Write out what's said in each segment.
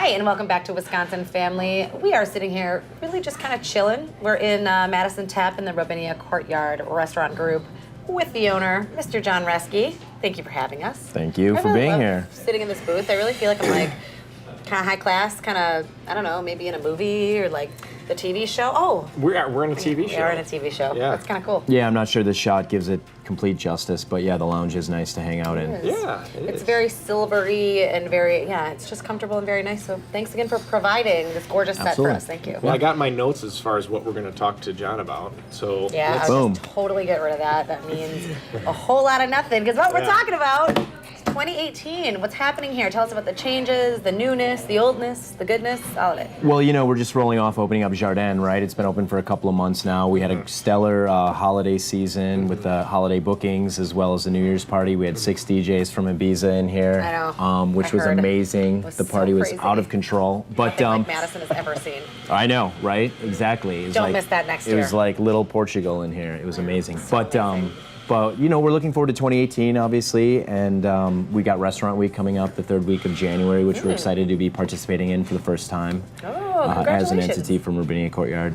Hi, and welcome back to Wisconsin Family. We are sitting here really just kind of chilling. We're in Madison Tap in the Robinia Courtyard restaurant group with the owner, Mr. John Reske. Thank you for having us. Thank you for being here. Sitting in this booth, I really feel like I'm like kind of high class, kind of, I don't know, maybe in a movie or like the TV show. Oh, we're in a TV show. We are in a TV show. Yeah. That's kind of cool. Yeah, I'm not sure this shot gives it complete justice, but yeah, the lounge is nice to hang out in. Yeah, it's very silvery and very, it's just comfortable and very nice. So thanks again for providing this gorgeous set for us. Thank you. Well, I got my notes as far as what we're going to talk to John about. So yeah, I'll just totally get rid of that. That means a whole lot of nothing, because what we're talking about, 2018, what's happening here? Tell us about the changes, the newness, the oldness, the goodness, all of it. Well, you know, we're just rolling off opening up Jardin, right? It's been open for a couple of months now. We had a stellar holiday season with the holiday bookings as well as the New Year's party. We had 6 DJs from Ibiza in here, I know. which was amazing. The party was out of control. But like Madison has ever seen. I know, right? Exactly. It was Don't miss that next year. It was like little Portugal in here. It was amazing. But you know, we're looking forward to 2018, obviously, and we got Restaurant Week coming up the 3rd week of January, which we're excited to be participating in for the first time as an entity from Robinia Courtyard.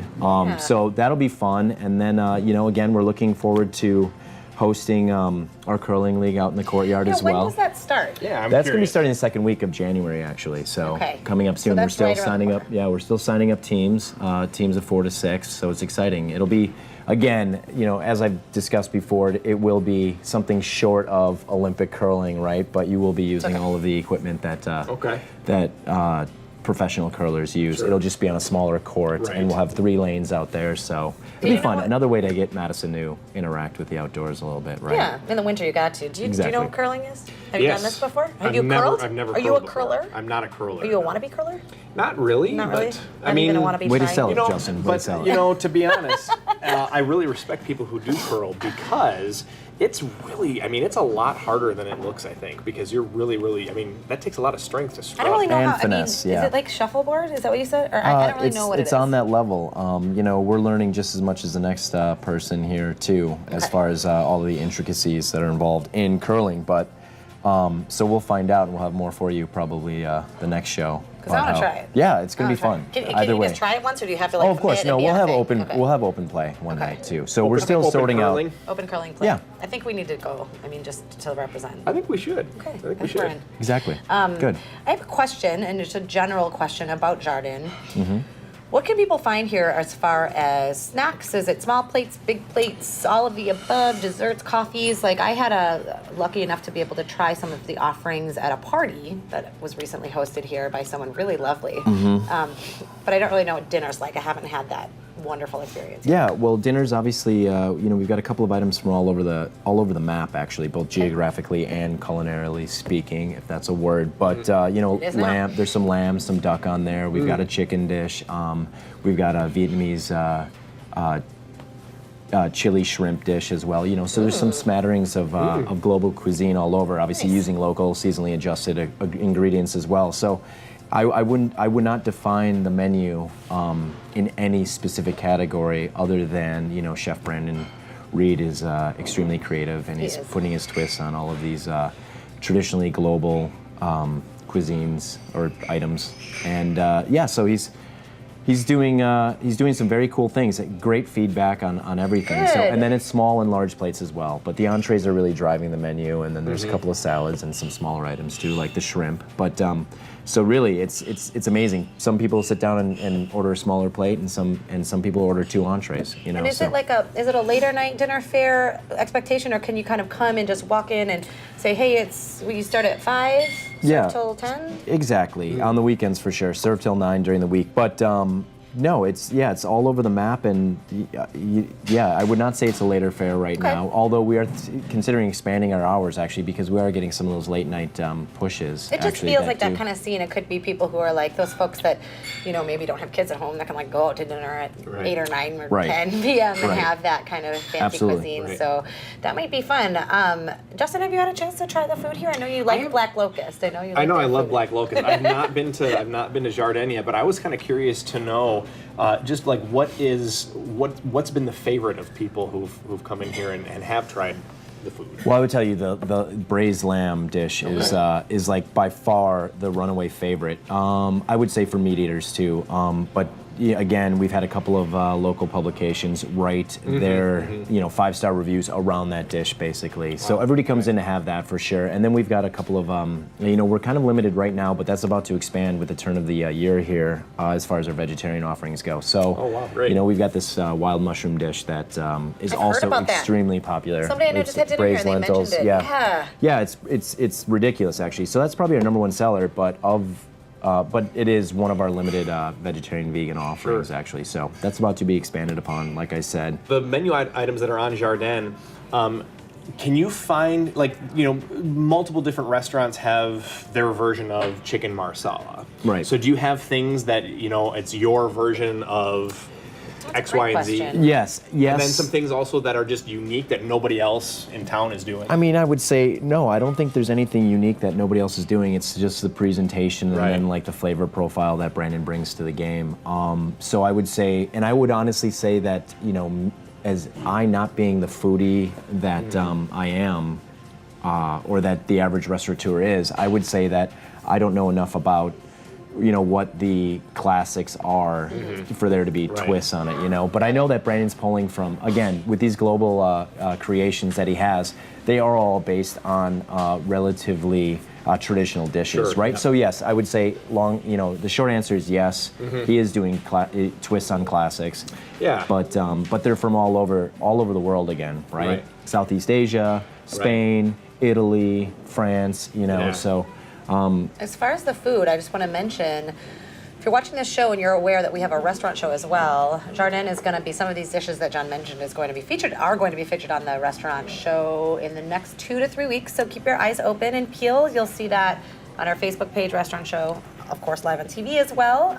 So that'll be fun, and then you know, again, we're looking forward to hosting our curling league out in the Courtyard as well. When does that start? Yeah, that's going to be starting the 2nd week of January, actually. So coming up soon. So we're still right signing up. Yeah, we're still signing up teams, teams of 4 to 6. So it's exciting. It'll be. Again, you know, as I've discussed before, it will be something short of Olympic curling, right? But you will be using all of the equipment that professional curlers use. It'll just be on a smaller court, and we'll have 3 lanes out there, so it'll be fun. Another way to get Madison to interact with the outdoors a little bit, right? Yeah, in the winter you got to. Do you know what curling is? Have you done this before? Have you curled? I've never Are you a curler? I'm not a curler. Are you a wannabe curler? Not really. Not really? But, I mean, way to sell it, Justin. But, you know, to be honest, I really respect people who do curl because it's really, I mean, it's a lot harder than it looks, I think, because you're really, I mean, that takes a lot of strength to strut. I don't really know and how, finesse, is it like shuffleboard? Is that what you said? Or I don't really know what it is. It's on that level. You know, we're learning just as much as the next person here, too, as far as all the intricacies that are involved in curling. But so we'll find out, and we'll have more for you probably the next show. Because I want to try it. Yeah, it's going to be fun. Can you just try it once, or do you have to like? Oh, of course. No, we'll have open play one night too. So we're still sorting out open curling play. Yeah. I think we need to go. I mean, just to represent. I think we should. Okay. I think we should. Exactly. Good. I have a question, and it's a general question about Jardin. What can people find here as far as snacks? Is it small plates, big plates, all of the above, desserts, coffees? Like, I had lucky enough to be able to try some of the offerings at a party that was recently hosted here by someone really lovely. But I don't really know what dinner's like. I haven't had that wonderful experience. Yeah, well, dinner's obviously, you know, we've got a couple of items from all over the map, actually, both geographically and culinarily speaking, if that's a word. But you know, there's some lamb, some duck on there. We've got a chicken dish. We've got a Vietnamese chili shrimp dish as well. You know, so there's some smatterings of global cuisine all over. Obviously, using local, seasonally adjusted ingredients as well. So. I would not define the menu in any specific category other than, you know, Chef Brandon Reed is extremely creative, and he's putting his twist on all of these traditionally global cuisines or items. And yeah, so he's doing some very cool things. Great feedback on everything. So, and then it's small and large plates as well. But the entrees are really driving the menu, and then there's a couple of salads and some smaller items too, like the shrimp. But so really, it's amazing. Some people sit down and order a smaller plate, and some people order 2 entrees. You know. And is it a later night dinner fare expectation, or can you kind of come and just walk in and say, hey, you start at 5, serve till 10? Exactly. On the weekends for sure. Serve till 9 during the week, but. No, it's all over the map, and yeah, I would not say it's a later fare right now. Although we are considering expanding our hours actually, because we are getting some of those late night pushes. It just feels like that kind of scene. It could be people who are like those folks that, you know, maybe don't have kids at home that can like go out to dinner at 8 or 9 or 10 p.m. and have that kind of fancy cuisine. So that might be fun. Justin, have you had a chance to try the food here? I know you like Black Locust. I love Black Locust. I've not been to Jardin yet, but I was kind of curious to know. Just like what's been the favorite of people who've come in here and have tried the food? Well, I would tell you the braised lamb dish is like by far the runaway favorite. I would say for meat eaters too, but yeah, again, we've had a couple of local publications write their 5-star reviews around that dish, basically. So everybody comes in to have that for sure. And then we've got a couple of, we're kind of limited right now, but that's about to expand with the turn of the year here as far as our vegetarian offerings go. So, oh, wow, great. We've got this wild mushroom dish that is I've also heard about extremely popular. Somebody I know just had dinner here, braised they mentioned lentils. it. Yeah, it's ridiculous actually. So that's probably our number one seller, but it is one of our limited vegetarian vegan offerings actually. So that's about to be expanded upon, like I said. The menu items that are on Jardin, can you find, multiple different restaurants have their version of chicken marsala. Right. So do you have things that, it's your version of X, Y, and Z? question. Yes. And then some things also that are just unique that nobody else in town is doing? I mean, I would say, no, I don't think there's anything unique that nobody else is doing. It's just the presentation and then like the flavor profile that Brandon brings to the game. So I would say, and I would honestly say that, as I not being the foodie that I am, or that the average restaurateur is, I would say that I don't know enough about what the classics are for there to be twists on it, But I know that Brandon's pulling from, again, with these global creations that he has, they are all based on relatively traditional dishes, right? Yeah. So yes, I would say the short answer is yes. He is doing twists on classics. Yeah. But they're from all over the world again, right? Southeast Asia, Spain, Italy, France, so. As far as the food, I just want to mention, if you're watching this show and you're aware that we have a restaurant show as well, Jardin is going to be, some of these dishes that John mentioned are going to be featured on the restaurant show in the next 2 to 3 weeks. So keep your eyes open and peeled. You'll see that on our Facebook page, Restaurant Show, of course, live on TV as well.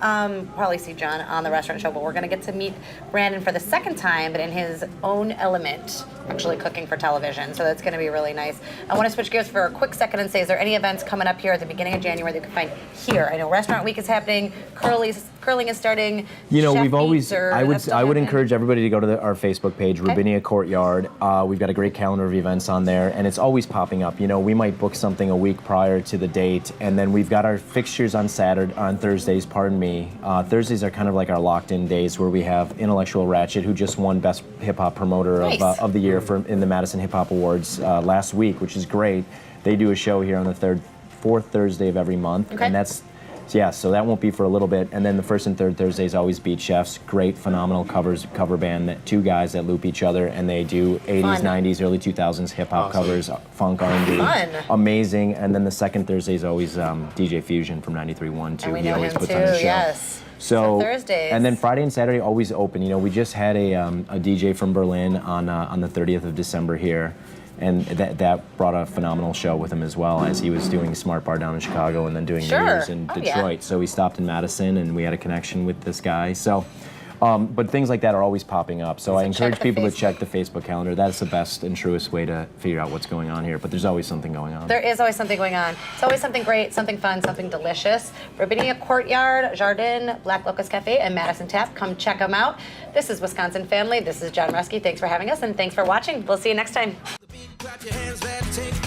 Probably see John on the restaurant show, but we're going to get to meet Brandon for the second time, but in his own element, actually cooking for television. So that's going to be really nice. I want to switch gears for a quick second and say, is there any events coming up here at the beginning of January that you can find here? I know Restaurant Week is happening, curling is starting. We've always, I would encourage everybody to go to our Facebook page, Robinia Courtyard. We've got a great calendar of events on there, and it's always popping up. We might book something a week prior to the date, and then we've got our fixtures on Thursdays, Thursdays are kind of like our locked-in days where we have Intellectual Ratchet, who just won Best Hip Hop Promoter of the Year in the Madison Hip Hop Awards last week, which is great. They do a show here on the fourth Thursday of every month, and so that won't be for a little bit. And then the first and third Thursdays always Beat Chefs, great, phenomenal cover band, two guys that loop each other, and they do 80s, 90s, early 2000s hip hop covers, funk, R&B, amazing. And then the second Thursday is always DJ Fusion from 93.1 too. He always puts on the show. Yes. So Thursdays. And then Friday and Saturday always open. We just had a DJ from Berlin on the 30th of December here. And that brought a phenomenal show with him as well, as he was doing Smart Bar down in Chicago and then doing New Year's in Detroit. So we stopped in Madison and we had a connection with this guy. So, but things like that are always popping up. So I encourage people to check the Facebook calendar. That's the best and truest way to figure out what's going on here. But there's always something going on. There is always something going on. It's always something great, something fun, something delicious. Robinia Courtyard, Jardin, Black Locust Cafe, and Madison Tap. Come check them out. This is Wisconsin Family. This is John Ruski. Thanks for having us and thanks for watching. We'll see you next time. Clap your hands, let's take